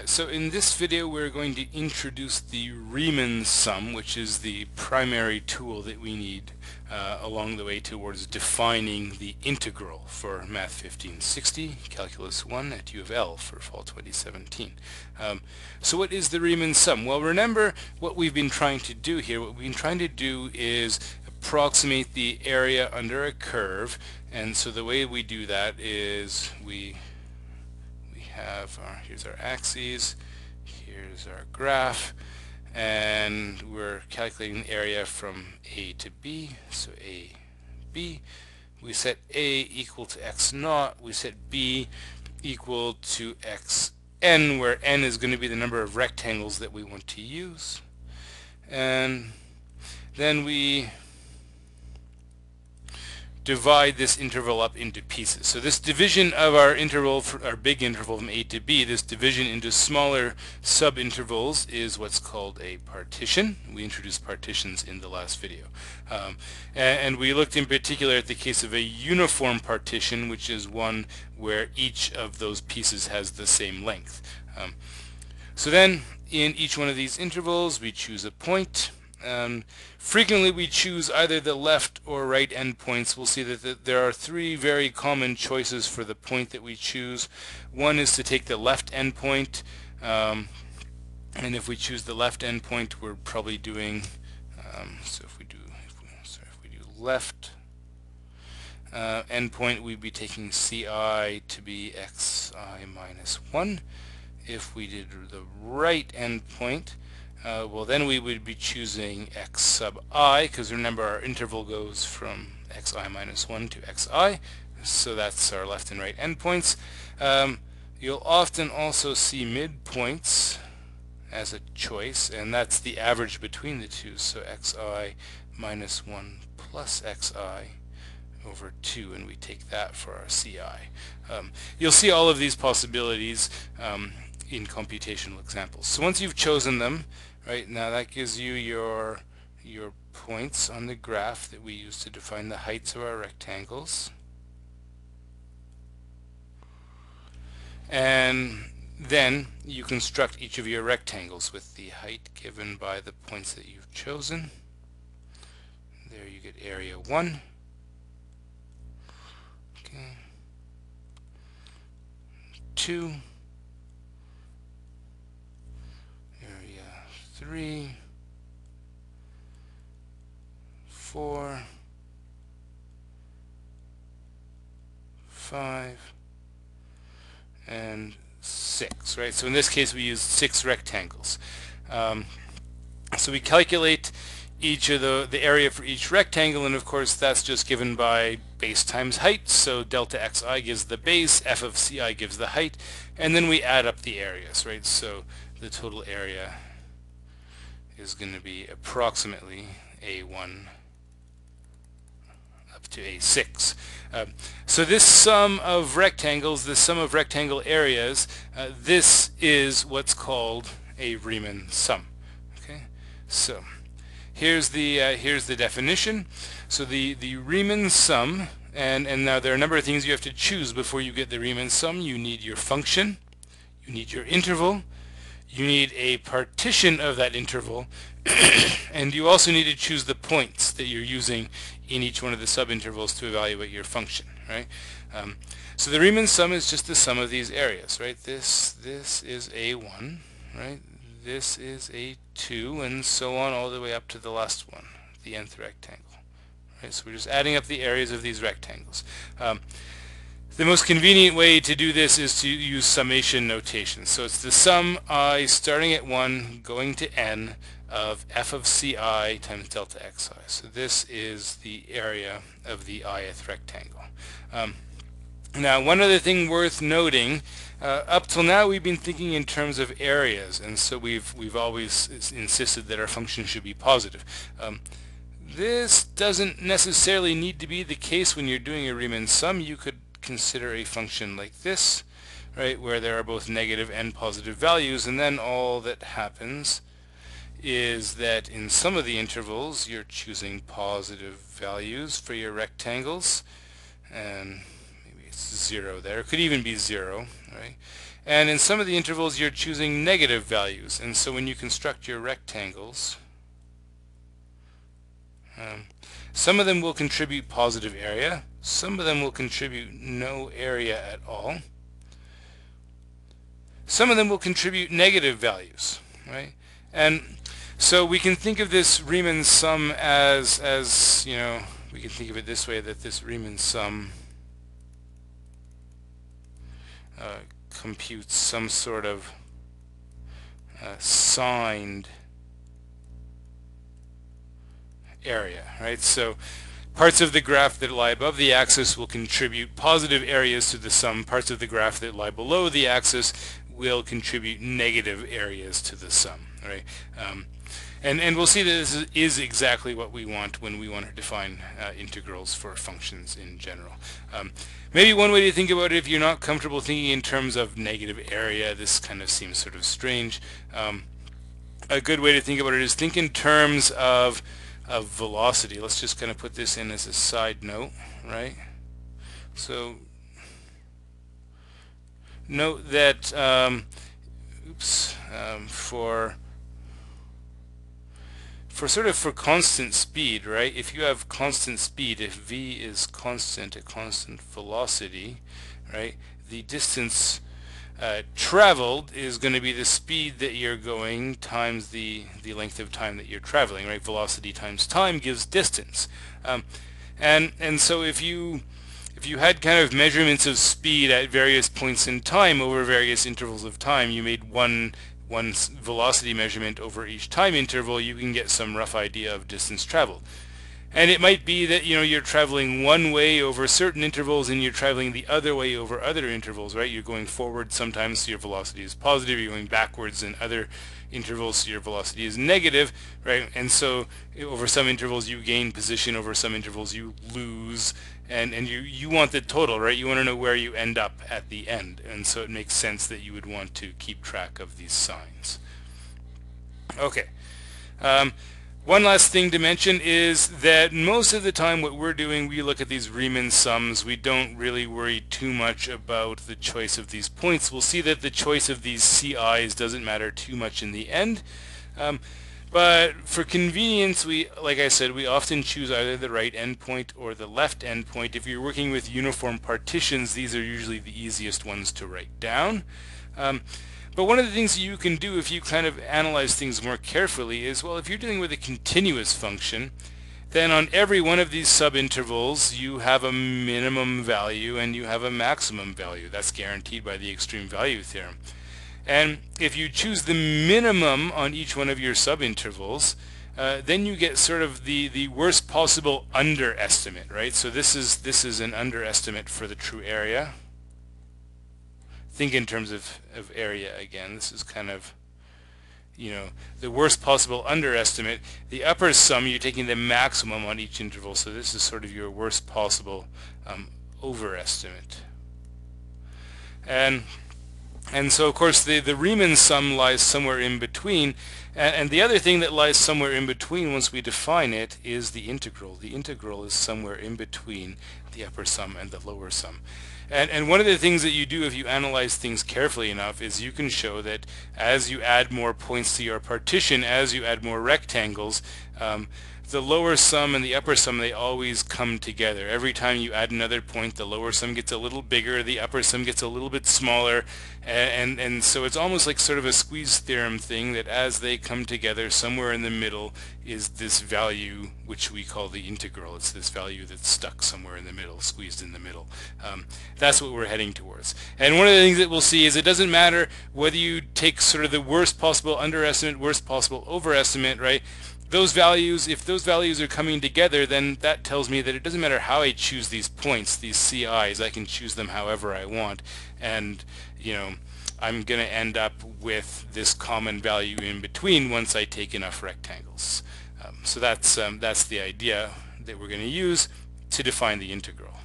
So in this video we're going to introduce the Riemann sum, which is the primary tool that we need along the way towards defining the integral for Math 1560, Calculus 1 at U of L for fall 2017. So what is the Riemann sum? Well, remember what we've been trying to do here. What we've been trying to do is approximate the area under a curve, and so the way we do that is we have here's our axes, here's our graph, and we're calculating the area from A to B. So A, B. We set A equal to x naught. We set B equal to xn, where n is going to be the number of rectangles that we want to use. And then we divide this interval up into pieces. So this division of our interval, our big interval from A to B, this division into smaller subintervals is what's called a partition. We introduced partitions in the last video. And we looked in particular at the case of a uniform partition, which is one where each of those pieces has the same length. So then in each one of these intervals we choose a point. Frequently we choose either the left or right endpoints. We'll see that there are three very common choices for the point that we choose. One is to take the left endpoint, and if we choose the left endpoint, we're probably doing if we do left endpoint, we'd be taking CI to be xi minus 1. If we did the right endpoint, well, then we would be choosing x sub I, because remember our interval goes from xi minus 1 to xi, so that's our left and right endpoints. You'll often also see midpoints as a choice, and that's the average between the two, so xi minus 1 plus xi over 2, and we take that for our CI. You'll see all of these possibilities in computational examples. So once you've chosen them, right, now that gives you your points on the graph that we use to define the heights of our rectangles. And then you construct each of your rectangles with the height given by the points that you've chosen. There you get area 1. Okay. 2. 3, 4, 5, and 6, right? So in this case we use 6 rectangles. So we calculate each of the area for each rectangle, and of course that's just given by base times height. So delta xi gives the base, f of ci gives the height, and then we add up the areas, right? So the total area is going to be approximately A1 up to A6. So this sum of rectangles, this sum of rectangle areas, this is what's called a Riemann sum. Okay, so here's the definition. So the Riemann sum, and now there are a number of things you have to choose before you get the Riemann sum. You need your function, you need your interval, you need a partition of that interval, and you also need to choose the points that you're using in each one of the subintervals to evaluate your function, right? So the Riemann sum is just the sum of these areas, right? This is A1, right? This is A2, and so on all the way up to the last one, the nth rectangle. Right? So we're just adding up the areas of these rectangles. The most convenient way to do this is to use summation notation. So it's the sum I starting at 1 going to n of f of ci times delta xi. So this is the area of the ith rectangle. Now one other thing worth noting, up till now we've been thinking in terms of areas, and so we've always insisted that our function should be positive. This doesn't necessarily need to be the case when you're doing a Riemann sum. You could consider a function like this, right, where there are both negative and positive values, and then all that happens is that in some of the intervals you're choosing positive values for your rectangles, and maybe it's 0 there. It could even be 0, right? And in some of the intervals you're choosing negative values. And so when you construct your rectangles, some of them will contribute positive area, some of them will contribute no area at all, some of them will contribute negative values, right? And so we can think of this Riemann sum as you know, we can think of it this way, that this Riemann sum computes some sort of signed area, right? So parts of the graph that lie above the axis will contribute positive areas to the sum. Parts of the graph that lie below the axis will contribute negative areas to the sum, right? And we'll see that this is exactly what we want when we want to define integrals for functions in general. Maybe one way to think about it, if you're not comfortable thinking in terms of negative area, this kind of seems sort of strange. A good way to think about it is think in terms of velocity. Let's just kind of put this in as a side note, right? So note that for constant speed, right? If you have constant speed, if v is constant, a constant velocity, right? The distance traveled is going to be the speed that you're going times the length of time that you're traveling, right? Velocity times time gives distance. And so if you had kind of measurements of speed at various points in time over various intervals of time, you made one velocity measurement over each time interval, you can get some rough idea of distance traveled. And it might be that, you know, you're traveling one way over certain intervals and you're traveling the other way over other intervals, right? You're going forward sometimes, so your velocity is positive. You're going backwards in other intervals, so your velocity is negative, right? And so over some intervals you gain position, over some intervals you lose, and you want the total, right? You want to know where you end up at the end, and so it makes sense that you would want to keep track of these signs. Okay. One last thing to mention is that most of the time what we're doing, we look at these Riemann sums. We don't really worry too much about the choice of these points. We'll see that the choice of these CIs doesn't matter too much in the end. But for convenience, like I said, we often choose either the right endpoint or the left endpoint. If you're working with uniform partitions, these are usually the easiest ones to write down. But one of the things you can do if you kind of analyze things more carefully is, well, if you're dealing with a continuous function, then on every one of these subintervals you have a minimum value and you have a maximum value. That's guaranteed by the extreme value theorem. And if you choose the minimum on each one of your subintervals, then you get sort of the worst possible underestimate, right? So this is an underestimate for the true area. Think in terms of area again. This is kind of, you know, the worst possible underestimate. The upper sum, you're taking the maximum on each interval, so this is sort of your worst possible overestimate. And so of course the Riemann sum lies somewhere in between, and the other thing that lies somewhere in between once we define it is the integral. The integral is somewhere in between the upper sum and the lower sum. And one of the things that you do if you analyze things carefully enough is you can show that as you add more points to your partition, as you add more rectangles, the lower sum and the upper sum, they always come together. Every time you add another point, the lower sum gets a little bigger, the upper sum gets a little bit smaller, and so it's almost like sort of a squeeze theorem thing, that as they come together, somewhere in the middle is this value which we call the integral. It's this value that's stuck somewhere in the middle, squeezed in the middle. That's what we're heading towards. And one of the things that we'll see is it doesn't matter whether you take sort of the worst possible underestimate, worst possible overestimate, right? Those values, if those values are coming together, then that tells me that it doesn't matter how I choose these points, these CIs, I can choose them however I want, and you know, I'm going to end up with this common value in between once I take enough rectangles. So that's the idea that we're going to use to define the integral.